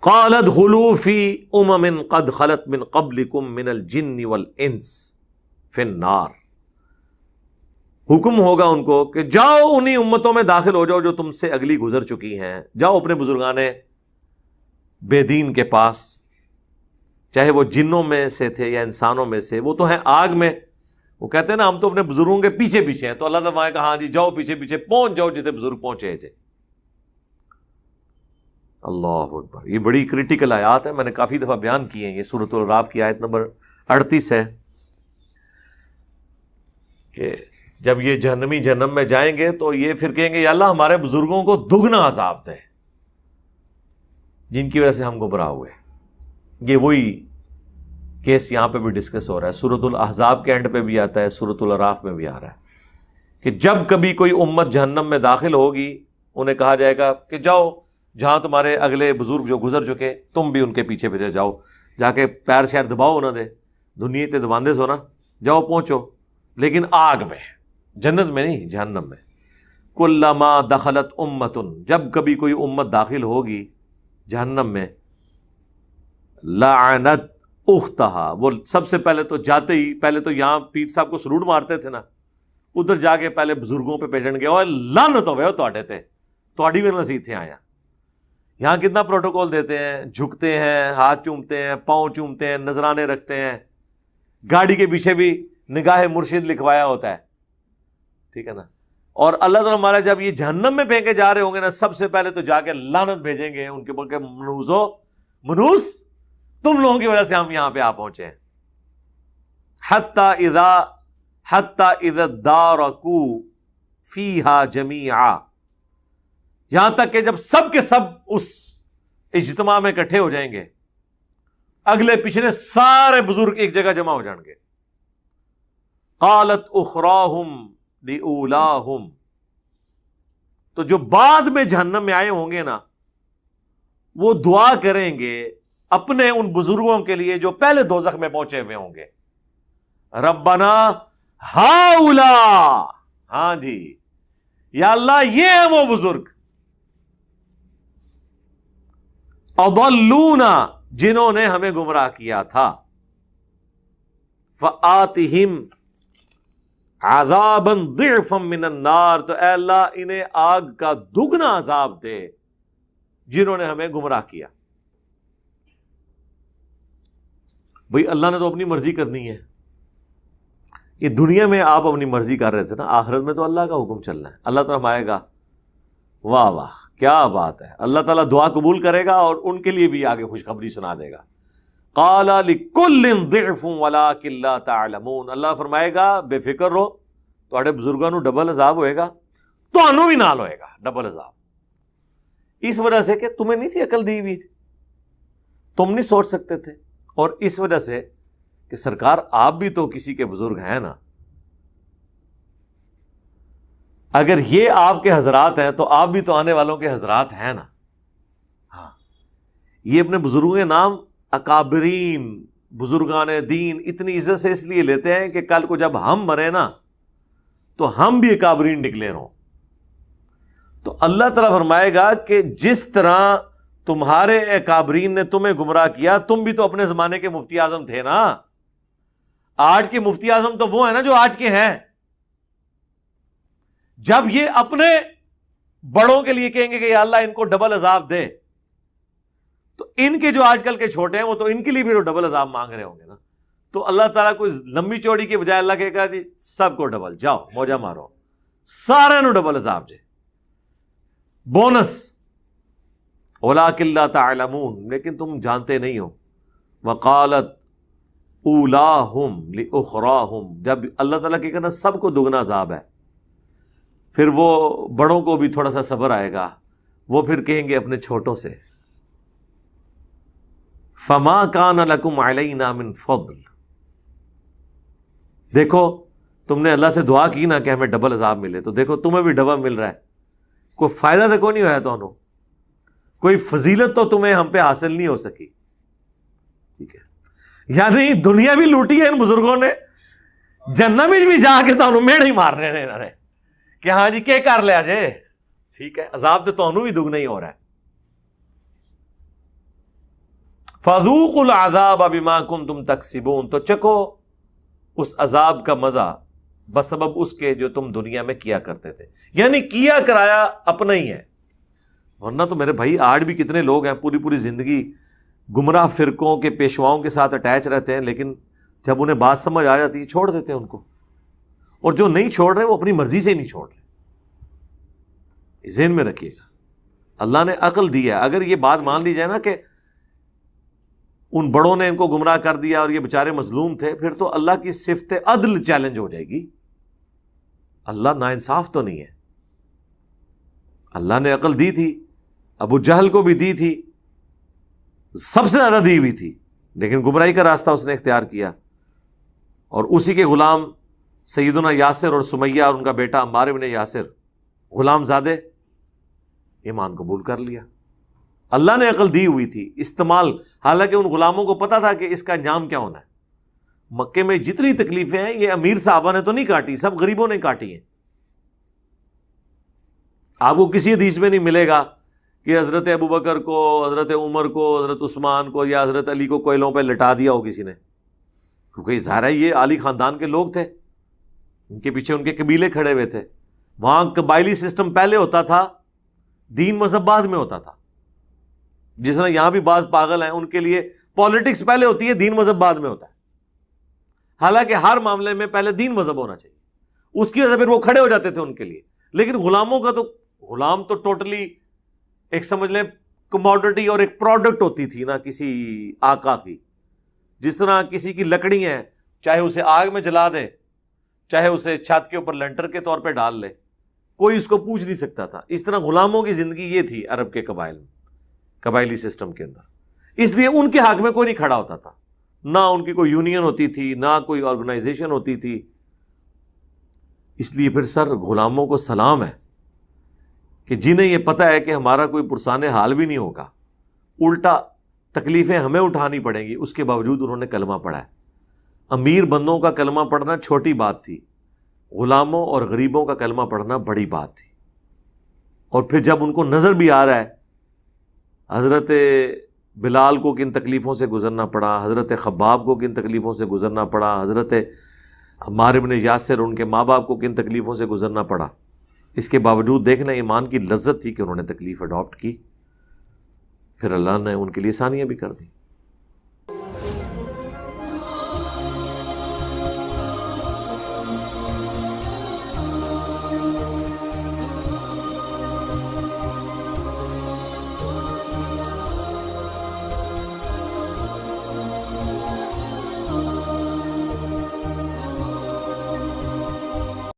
قال ادخلوا فی امم قد خلت من قبلکم من الجن والانس فی النار، حکم ہوگا ان کو کہ جاؤ انہی امتوں میں داخل ہو جاؤ جو تم سے اگلی گزر چکی ہیں، جاؤ اپنے بزرگان بے دین کے پاس، چاہے وہ جنوں میں سے تھے یا انسانوں میں سے، وہ تو ہیں آگ میں۔ وہ کہتے ہیں نا ہم تو اپنے بزرگوں کے پیچھے پیچھے ہیں، تو اللہ تعالیٰ نے کہا ہاں جی جاؤ پیچھے پیچھے پہنچ جاؤ جتنے بزرگ پہنچے تھے۔ اللہ اکبر، یہ بڑی کریٹیکل آیات ہے، میں نے کافی دفعہ بیان کی ہیں، یہ سورۃ الاعراف کی آیت نمبر 38 ہے کہ جب یہ جہنمی جہنم میں جائیں گے تو یہ پھر کہیں گے یا اللہ ہمارے بزرگوں کو دگنا عذاب دے جن کی وجہ سے ہم گمراہ ہوئے۔ یہ وہی کیس یہاں پہ بھی ڈسکس ہو رہا ہے، سورۃ الاحزاب کے اینڈ پہ بھی آتا ہے، سورۃ الاعراف میں بھی آ رہا ہے کہ جب کبھی کوئی امت جہنم میں داخل ہوگی انہیں کہا جائے گا کہ جاؤ جہاں تمہارے اگلے بزرگ جو گزر چکے تم بھی ان کے پیچھے پیچھے جاؤ، جا کے پیر شیر دباؤ انہوں نے دنیا تے دباندے سو نا، جاؤ پہنچو، لیکن آگ میں، جنت میں نہیں، جہنم میں۔ کلما دخلت امت، جب کبھی کوئی امت داخل ہوگی جہنم میں، لعنت اختہا، وہ سب سے پہلے تو جاتے ہی پہلے تو یہاں پیر صاحب کو سلوٹ مارتے تھے نا، ادھر جا کے پہلے بزرگوں پہ پیٹن گیا اور لعنت ہوئے تواڈے تے، تواڈی وجہ سے اتنے آیا۔ یہاں کتنا پروٹوکول دیتے ہیں، جھکتے ہیں، ہاتھ چومتے ہیں، پاؤں چومتے ہیں، نذرانے رکھتے ہیں، گاڑی کے پیچھے بھی نگاہ مرشد لکھوایا ہوتا ہے، ٹھیک ہے نا۔ اور اللہ تعالیٰ ہمارا جب یہ جہنم میں پھینکے جا رہے ہوں گے نا، سب سے پہلے تو جا کے لعنت بھیجیں گے ان کے بول کے منوزو منوس، تم لوگوں کی وجہ سے ہم یہاں پہ آ پہنچے ہیں۔ حتی اذا ادارکوا فیہا جمیعا، یہاں تک کہ جب سب کے سب اس اجتماع میں اکٹھے ہو جائیں گے، اگلے پچھلے سارے بزرگ ایک جگہ جمع ہو جائیں گے۔ قالت اخراہم لأولاہم، تو جو بعد میں جہنم میں آئے ہوں گے نا، وہ دعا کریں گے اپنے ان بزرگوں کے لیے جو پہلے دوزخ میں پہنچے ہوئے ہوں گے، ربنا ہاؤلا، ہاں جی یا اللہ یہ ہیں وہ بزرگ، اضلونا، جنہوں نے ہمیں گمراہ کیا تھا، فآتہم عذابا ضعفا من النار، تو اے اللہ انہیں آگ کا دگنا عذاب دے جنہوں نے ہمیں گمراہ کیا۔ بھئی اللہ نے تو اپنی مرضی کرنی ہے، یہ دنیا میں آپ اپنی مرضی کر رہے تھے نا، آخرت میں تو اللہ کا حکم چلنا ہے۔ اللہ تعالیٰ فرمائے گا واہ واہ کیا بات ہے، اللہ تعالیٰ دعا قبول کرے گا اور ان کے لیے بھی آگے خوشخبری سنا دے گا۔ قال لکل ضعف ولکن لا تعلمون، اللہ فرمائے گا بے فکر رہو، تواڈے بزرگاں نو ڈبل عذاب ہوئے گا، تانوں بھی نال ہوئے گا ڈبل عذاب، اس وجہ سے کہ تمہیں نہیں تھی عقل دی ہوئی، تم نہیں سوچ سکتے تھے، اور اس وجہ سے کہ سرکار آپ بھی تو کسی کے بزرگ ہیں نا، اگر یہ آپ کے حضرات ہیں تو آپ بھی تو آنے والوں کے حضرات ہیں نا۔ ہاں، یہ اپنے بزرگوں کے نام اکابرین، بزرگان دین اتنی عزت سے اس لیے لیتے ہیں کہ کل کو جب ہم مرے نا تو ہم بھی اکابرین ڈکلیئر ہوں۔ تو اللہ تعالیٰ فرمائے گا کہ جس طرح تمہارے اکابرین نے تمہیں گمراہ کیا، تم بھی تو اپنے زمانے کے مفتی اعظم تھے نا، آج کے مفتی اعظم تو وہ ہیں نا جو آج کے ہیں۔ جب یہ اپنے بڑوں کے لیے کہیں گے کہ یا اللہ ان کو ڈبل عذاب دے، تو ان کے جو آج کل کے چھوٹے ہیں وہ تو ان کے لیے بھی ڈبل عذاب مانگ رہے ہوں گے نا۔ تو اللہ تعالیٰ کوئی لمبی چوڑی کے بجائے اللہ کہے گا جی سب کو ڈبل، جاؤ موجہ مارو، سارے نو ڈبل عذاب جے، بونس، وَلَٰكِن لَّا تَعْلَمُونَ، لیکن تم جانتے نہیں ہو۔ وَقَالَتْ أُولَاهُمْ لِأُخْرَاهُمْ، جب اللہ تعالیٰ کہے گا نا سب کو دگنا عذاب ہے، پھر وہ بڑوں کو بھی تھوڑا سا صبر آئے گا، وہ پھر کہیں گے اپنے چھوٹوں سے فَمَا كَانَ لَكُمْ عَلَيْنَا مِنْ فَضْلٍ، دیکھو تم نے اللہ سے دعا کی نا کہ ہمیں ڈبل عذاب ملے، تو دیکھو تمہیں بھی ڈبل مل رہا ہے، کوئی فائدہ تو کوئی نہیں ہوا تو کوئی فضیلت تو تمہیں ہم پہ حاصل نہیں ہو سکی، ٹھیک ہے۔ یعنی دنیا بھی لوٹی ہے ان بزرگوں نے، جنت میں بھی جا کے تو میڑ ہی مار رہے ہیں انہوں نے کہ ہاں جی کیا کر لیا جے، ٹھیک ہے، عذاب تو تانوں بھی دگنا ہی ہو رہا ہے۔ فذوقوا العذاب بما کنتم تکسبون، تو چکھو اس عذاب کا مزہ بسبب اس کے جو تم دنیا میں کیا کرتے تھے، یعنی کیا کرایا اپنا ہی ہے۔ ورنہ تو میرے بھائی آج بھی کتنے لوگ ہیں پوری پوری زندگی گمراہ فرقوں کے پیشواؤں کے ساتھ اٹیچ رہتے ہیں، لیکن جب انہیں بات سمجھ آ جاتی ہے چھوڑ دیتے ہیں ان کو، اور جو نہیں چھوڑ رہے وہ اپنی مرضی سے ہی نہیں چھوڑ رہے۔ ذہن میں رکھیے گا، اللہ نے عقل دی ہے، اگر یہ بات مان لی جائے نا کہ ان بڑوں نے ان کو گمراہ کر دیا اور یہ بیچارے مظلوم تھے، پھر تو اللہ کی صفت عدل چیلنج ہو جائے گی۔ اللہ ناانصاف تو نہیں ہے، اللہ نے عقل دی تھی، ابو جہل کو بھی دی تھی، سب سے زیادہ دی ہوئی تھی، لیکن گمراہی کا راستہ اس نے اختیار کیا، اور اسی کے غلام سیدنا یاسر اور سمیہ اور ان کا بیٹا عمار بن یاسر غلام زادے ایمان قبول کر لیا۔ اللہ نے عقل دی ہوئی تھی، استعمال، حالانکہ ان غلاموں کو پتا تھا کہ اس کا انجام کیا ہونا ہے۔ مکے میں جتنی تکلیفیں ہیں یہ امیر صحابہ نے تو نہیں کاٹی، سب غریبوں نے کاٹی ہیں۔ آپ کو کسی حدیث میں نہیں ملے گا کہ حضرت ابو بکر کو، حضرت عمر کو، حضرت عثمان کو یا حضرت علی کو کوئلوں پہ لٹا دیا ہو کسی نے، کیونکہ ظاہر ہے یہ عالی خاندان کے لوگ تھے، ان کے پیچھے ان کے قبیلے کھڑے ہوئے تھے۔ وہاں قبائلی سسٹم پہلے ہوتا تھا، دین مذہب بعد میں ہوتا تھا۔ جس طرح یہاں بھی بعض پاگل ہیں، ان کے لیے پالیٹکس پہلے ہوتی ہے، دین مذہب بعد میں ہوتا ہے، حالانکہ ہر معاملے میں پہلے دین مذہب ہونا چاہیے، اس کی وجہ سے پھر وہ کھڑے ہو جاتے تھے ان کے لیے۔ لیکن غلاموں کا تو، غلام تو ٹوٹلی ایک سمجھ لیں کموڈٹی اور ایک پروڈکٹ ہوتی تھی نا کسی آقا کی۔ جس طرح کسی کی لکڑی ہیں، چاہے اسے آگ میں جلا دے، چاہے اسے چھت کے اوپر لنٹر کے طور پہ ڈال لے، کوئی اس کو پوچھ نہیں سکتا تھا۔ اس طرح غلاموں کی زندگی یہ تھی عرب کے قبائل میں، قبائلی سسٹم کے اندر۔ اس لیے ان کے حق میں کوئی نہیں کھڑا ہوتا تھا، نہ ان کی کوئی یونین ہوتی تھی، نہ کوئی آرگنائزیشن ہوتی تھی۔ اس لیے پھر سر غلاموں کو سلام ہے کہ جنہیں یہ پتہ ہے کہ ہمارا کوئی پرسان حال بھی نہیں ہوگا، الٹا تکلیفیں ہمیں اٹھانی پڑیں گی، اس کے باوجود انہوں نے کلمہ پڑھا ہے۔ امیر بندوں کا کلمہ پڑھنا چھوٹی بات تھی، غلاموں اور غریبوں کا کلمہ پڑھنا بڑی بات تھی۔ اور پھر جب ان کو نظر بھی آ رہا ہے حضرت بلال کو کن تکلیفوں سے گزرنا پڑا، حضرت خباب کو کن تکلیفوں سے گزرنا پڑا، حضرت عمار بن یاسر ان کے ماں باپ کو کن تکلیفوں سے گزرنا پڑا، اس کے باوجود دیکھنا ایمان کی لذت تھی کہ انہوں نے تکلیف اڈاپٹ کی، پھر اللہ نے ان کے لیے آسانیاں بھی کر دی۔